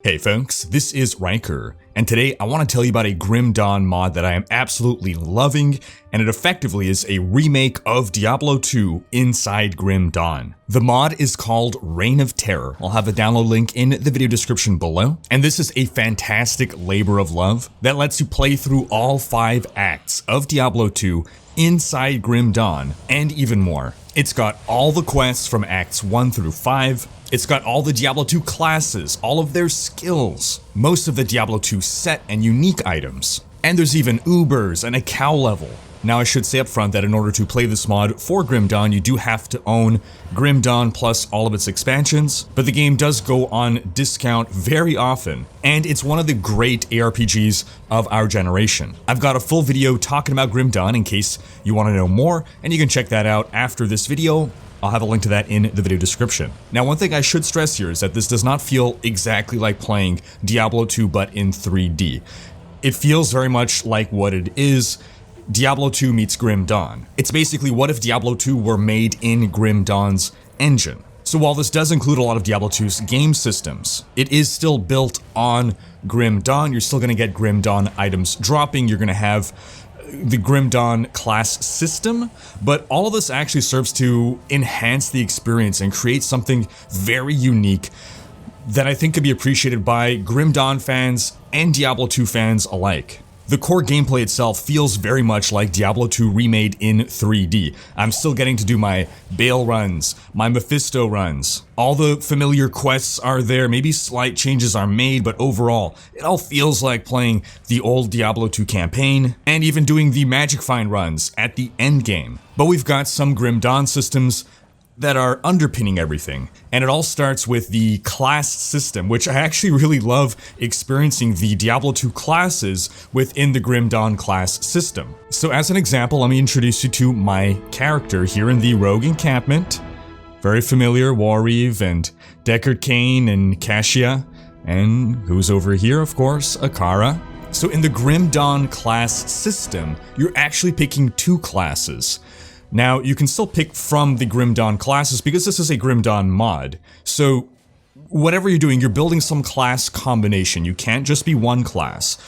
Hey folks, this is Rhykker, and today I want to tell you about a Grim Dawn mod that I am absolutely loving, and it effectively is a remake of Diablo 2 inside Grim Dawn. The mod is called Reign of Terror. I'll have a download link in the video description below, and this is a fantastic labor of love that lets you play through all 5 acts of Diablo 2 inside Grim Dawn, and even more. It's got all the quests from acts 1 through 5, it's got all the Diablo 2 classes, all of their skills, most of the Diablo 2 set and unique items, and there's even Ubers and a cow level. Now I should say up front that in order to play this mod for Grim Dawn, you do have to own Grim Dawn plus all of its expansions, but the game does go on discount very often, and it's one of the great ARPGs of our generation. I've got a full video talking about Grim Dawn in case you want to know more, and you can check that out after this video. I'll have a link to that in the video description. Now, one thing I should stress here is that this does not feel exactly like playing Diablo 2 but in 3D. It feels very much like what it is, Diablo 2 meets Grim Dawn. It's basically what if Diablo 2 were made in Grim Dawn's engine. So while this does include a lot of Diablo 2's game systems, it is still built on Grim Dawn. You're still going to get Grim Dawn items dropping, you're going to have the Grim Dawn class system, but all of this actually serves to enhance the experience and create something very unique that I think could be appreciated by Grim Dawn fans and Diablo 2 fans alike. The core gameplay itself feels very much like Diablo 2 remade in 3D. I'm still getting to do my Baal runs, my Mephisto runs. All the familiar quests are there, maybe slight changes are made, but overall, it all feels like playing the old Diablo 2 campaign, and even doing the Magic Find runs at the end game. But we've got some Grim Dawn systems that are underpinning everything, and it all starts with the class system, which I actually really love experiencing the Diablo 2 classes within the Grim Dawn class system. So as an example, let me introduce you to my character here in the Rogue Encampment. Very familiar, Warreeve and Deckard Cain and Cassia, and who's over here, of course, Akara. So in the Grim Dawn class system, you're actually picking 2 classes. Now, you can still pick from the Grim Dawn classes because this is a Grim Dawn mod. So, whatever you're doing, you're building some class combination. You can't just be one class.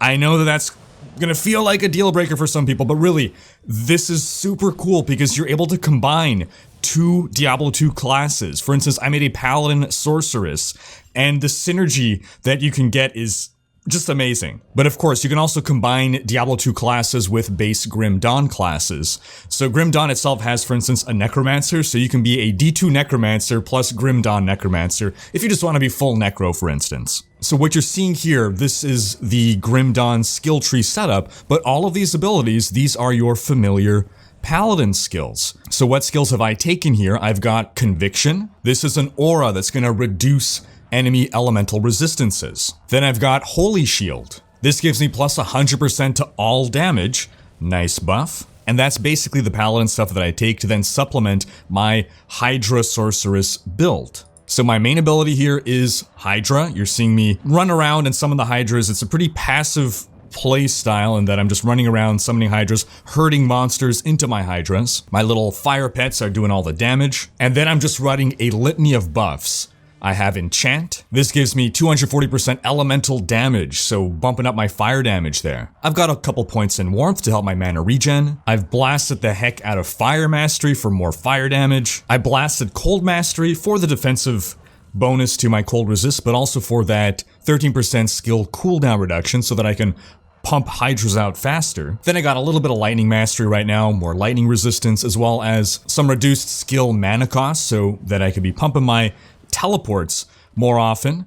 I know that that's gonna feel like a deal breaker for some people, but really, this is super cool because you're able to combine 2 Diablo 2 classes. For instance, I made a Paladin Sorceress, and the synergy that you can get is just amazing. But of course, you can also combine Diablo 2 classes with base Grim Dawn classes. So Grim Dawn itself has, for instance, a Necromancer, so you can be a D2 Necromancer plus Grim Dawn Necromancer if you just want to be full Necro, for instance. So what you're seeing here, this is the Grim Dawn skill tree setup, but all of these abilities, these are your familiar Paladin skills. So what skills have I taken here? I've got Conviction. This is an aura that's going to reduce enemy elemental resistances. Then I've got Holy Shield. This gives me plus 100% to all damage. Nice buff. And that's basically the Paladin stuff that I take to then supplement my Hydra Sorceress build. So my main ability here is Hydra. You're seeing me run around and summon the Hydras. It's a pretty passive play style in that I'm just running around summoning Hydras, herding monsters into my Hydras. My little fire pets are doing all the damage. And then I'm just running a litany of buffs. I have Enchant. This gives me 240% elemental damage, so bumping up my fire damage there. I've got a couple points in Warmth to help my mana regen. I've blasted the heck out of Fire Mastery for more fire damage. I blasted Cold Mastery for the defensive bonus to my Cold Resist, but also for that 13% skill cooldown reduction so that I can pump Hydras out faster. Then I got a little bit of Lightning Mastery right now, more lightning resistance, as well as some reduced skill mana cost so that I could be pumping my teleports more often.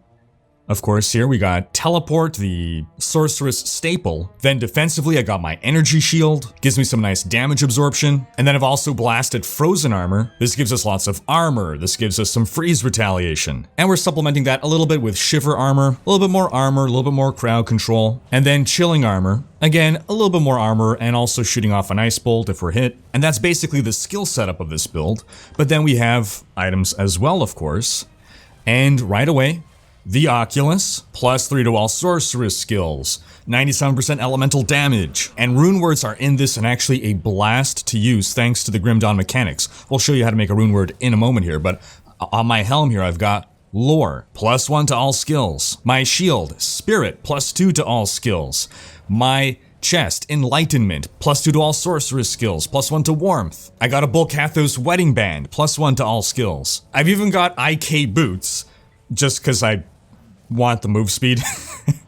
Of course, here we got Teleport, the Sorceress staple. Then defensively, I got my Energy Shield, gives me some nice damage absorption. And then I've also blasted Frozen Armor. This gives us lots of armor. This gives us some freeze retaliation. And we're supplementing that a little bit with Shiver Armor, a little bit more armor, a little bit more crowd control. And then Chilling Armor. Again, a little bit more armor and also shooting off an Ice Bolt if we're hit. And that's basically the skill setup of this build. But then we have items as well, of course. And right away, the Oculus, plus 3 to all sorceress skills, 97% elemental damage, and Rune Words are in this and actually a blast to use thanks to the Grim Dawn mechanics. We'll show you how to make a Rune Word in a moment here, but on my helm here I've got Lore, +1 to all skills. My shield, Spirit, +2 to all skills. My chest, Enlightenment, +2 to all sorceress skills, +1 to warmth. I got a Bulkathos wedding band, +1 to all skills. I've even got IK boots, just because I want the move speed.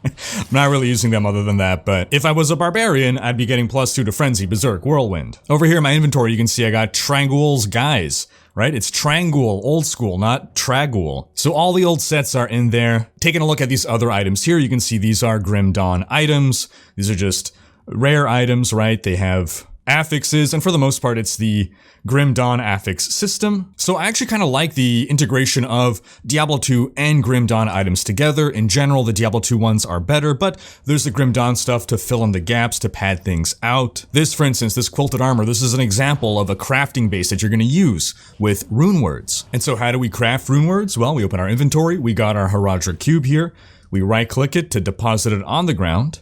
I'm not really using them other than that, but if I was a barbarian, I'd be getting +2 to Frenzy, Berserk, Whirlwind. Over here in my inventory, you can see I got Trangul's Guise, right? It's Trangul, old school, not Tragul. So all the old sets are in there. Taking a look at these other items here, you can see these are Grim Dawn items. These are just rare items, right? They have affixes, and for the most part, it's the Grim Dawn affix system. So I actually kind of like the integration of Diablo 2 and Grim Dawn items together. In general, the Diablo 2 ones are better, but there's the Grim Dawn stuff to fill in the gaps, to pad things out. This, for instance, this quilted armor, this is an example of a crafting base that you're going to use with Rune Words. And so how do we craft Rune Words? Well, we open our inventory, we got our Haradra cube here, we right-click it to deposit it on the ground,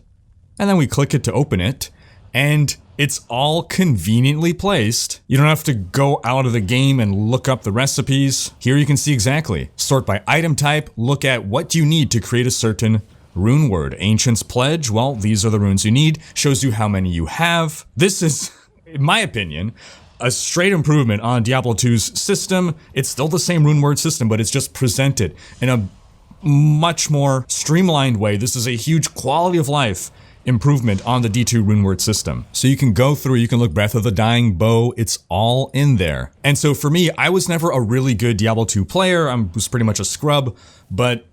and then we click it to open it, and it's all conveniently placed. You don't have to go out of the game and look up the recipes. Here you can see exactly. Sort by item type, look at what you need to create a certain rune word. Ancient's Pledge, well, these are the runes you need. Shows you how many you have. This is, in my opinion, a straight improvement on Diablo 2's system. It's still the same rune word system, but it's just presented in a much more streamlined way. This is a huge quality of life improvement on the D2 rune word system. So you can go through, you can look Breath of the Dying Bow, it's all in there. And so for me, I was never a really good Diablo 2 player, I was pretty much a scrub, but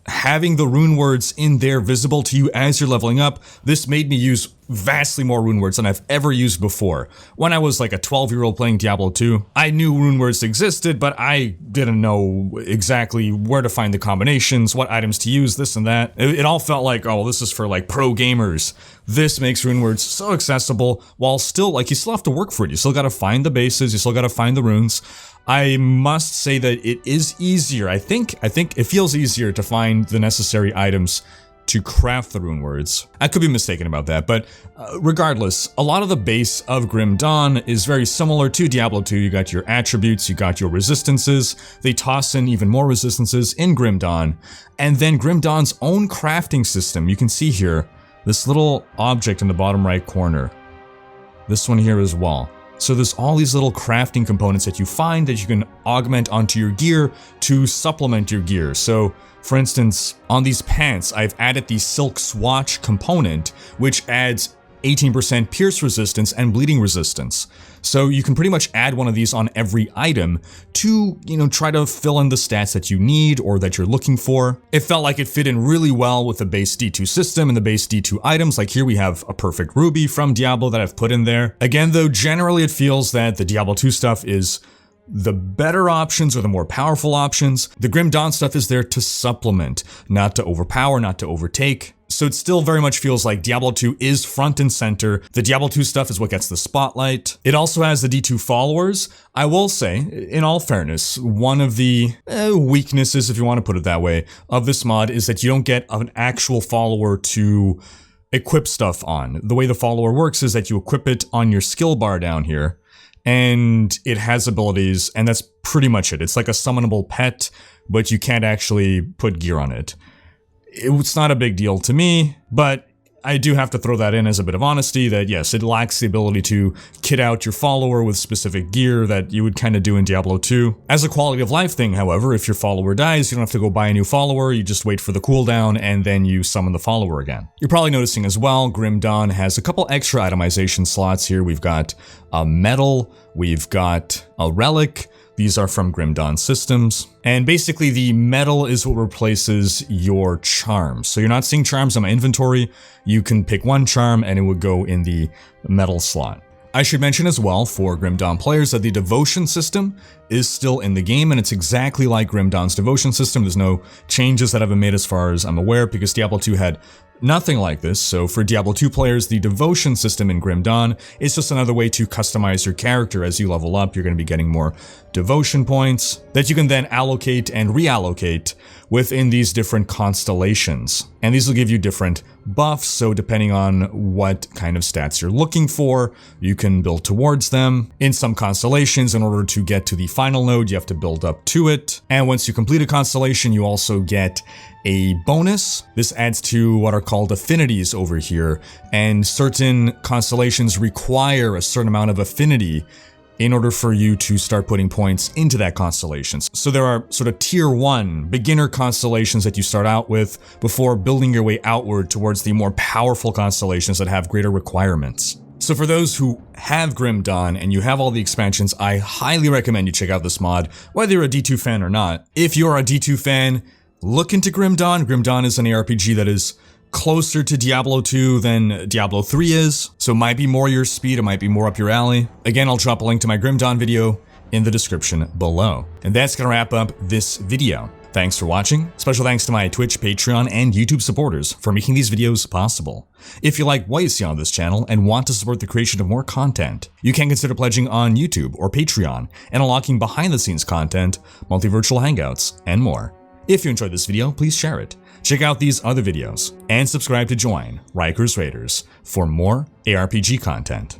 having the rune words in there visible to you as you're leveling up, this made me use vastly more rune words than I've ever used before. When I was like a 12-year-old playing Diablo 2, I knew rune words existed, but I didn't know exactly where to find the combinations, what items to use, this and that. It all felt like, oh, this is for like pro gamers. This makes rune words so accessible, while still, like, you still have to work for it. You still gotta find the bases, you still gotta find the runes. I must say that it is easier. I think it feels easier to find the necessary items to craft the rune words. I could be mistaken about that, but regardless, a lot of the base of Grim Dawn is very similar to Diablo 2. You got your attributes, you got your resistances. They toss in even more resistances in Grim Dawn, and then Grim Dawn's own crafting system. You can see here this little object in the bottom right corner. This one here as well. So there's all these little crafting components that you find that you can augment onto your gear to supplement your gear. So for instance, on these pants, I've added the Silk Swatch component, which adds 18% pierce resistance and bleeding resistance. So you can pretty much add one of these on every item to, try to fill in the stats that you need or that you're looking for. It felt like it fit in really well with the base D2 system and the base D2 items. Like here we have a perfect ruby from Diablo that I've put in there. Again, though, generally it feels that the Diablo 2 stuff is the better options or the more powerful options. The Grim Dawn stuff is there to supplement, not to overpower, not to overtake. So it still very much feels like Diablo 2 is front and center. The Diablo 2 stuff is what gets the spotlight. It also has the D2 followers. I will say, in all fairness, one of the weaknesses, if you want to put it that way, of this mod is that you don't get an actual follower to equip stuff on. The way the follower works is that you equip it on your skill bar down here, and it has abilities, and that's pretty much it. It's like a summonable pet, but you can't actually put gear on it. It's not a big deal to me, but I do have to throw that in as a bit of honesty that yes, it lacks the ability to kit out your follower with specific gear that you would kind of do in Diablo 2. As a quality of life thing, however, if your follower dies, you don't have to go buy a new follower, you just wait for the cooldown and then you summon the follower again. You're probably noticing as well, Grim Dawn has a couple extra itemization slots here. We've got a medal, we've got a relic. These are from Grim Dawn systems. And basically the medal is what replaces your charms. So you're not seeing charms in my inventory. You can pick one charm and it would go in the medal slot. I should mention as well for Grim Dawn players that the devotion system is still in the game, and it's exactly like Grim Dawn's devotion system. There's no changes that have been made as far as I'm aware, because Diablo 2 had nothing like this. So for Diablo 2 players, the devotion system in Grim Dawn is just another way to customize your character. As you level up, you're going to be getting more devotion points that you can then allocate and reallocate within these different constellations. And these will give you different buffs, so depending on what kind of stats you're looking for, you can build towards them. In some constellations, in order to get to the final node, you have to build up to it. And once you complete a constellation, you also get a bonus. This adds to what are called affinities over here, and certain constellations require a certain amount of affinity in order for you to start putting points into that constellation. So there are sort of tier 1 beginner constellations that you start out with before building your way outward towards the more powerful constellations that have greater requirements. So for those who have Grim Dawn and you have all the expansions, I highly recommend you check out this mod, whether you're a D2 fan or not. If you're a D2 fan, look into Grim Dawn. Grim Dawn is an ARPG that is closer to Diablo 2 than Diablo 3 is, so it might be more your speed, it might be more up your alley. Again, I'll drop a link to my Grim Dawn video in the description below. And that's gonna wrap up this video. Thanks for watching. Special thanks to my Twitch, Patreon, and YouTube supporters for making these videos possible. If you like what you see on this channel and want to support the creation of more content, you can consider pledging on YouTube or Patreon and unlocking behind-the-scenes content, monthly virtual hangouts, and more. If you enjoyed this video, please share it. Check out these other videos and subscribe to join Rhykker's Raiders for more ARPG content.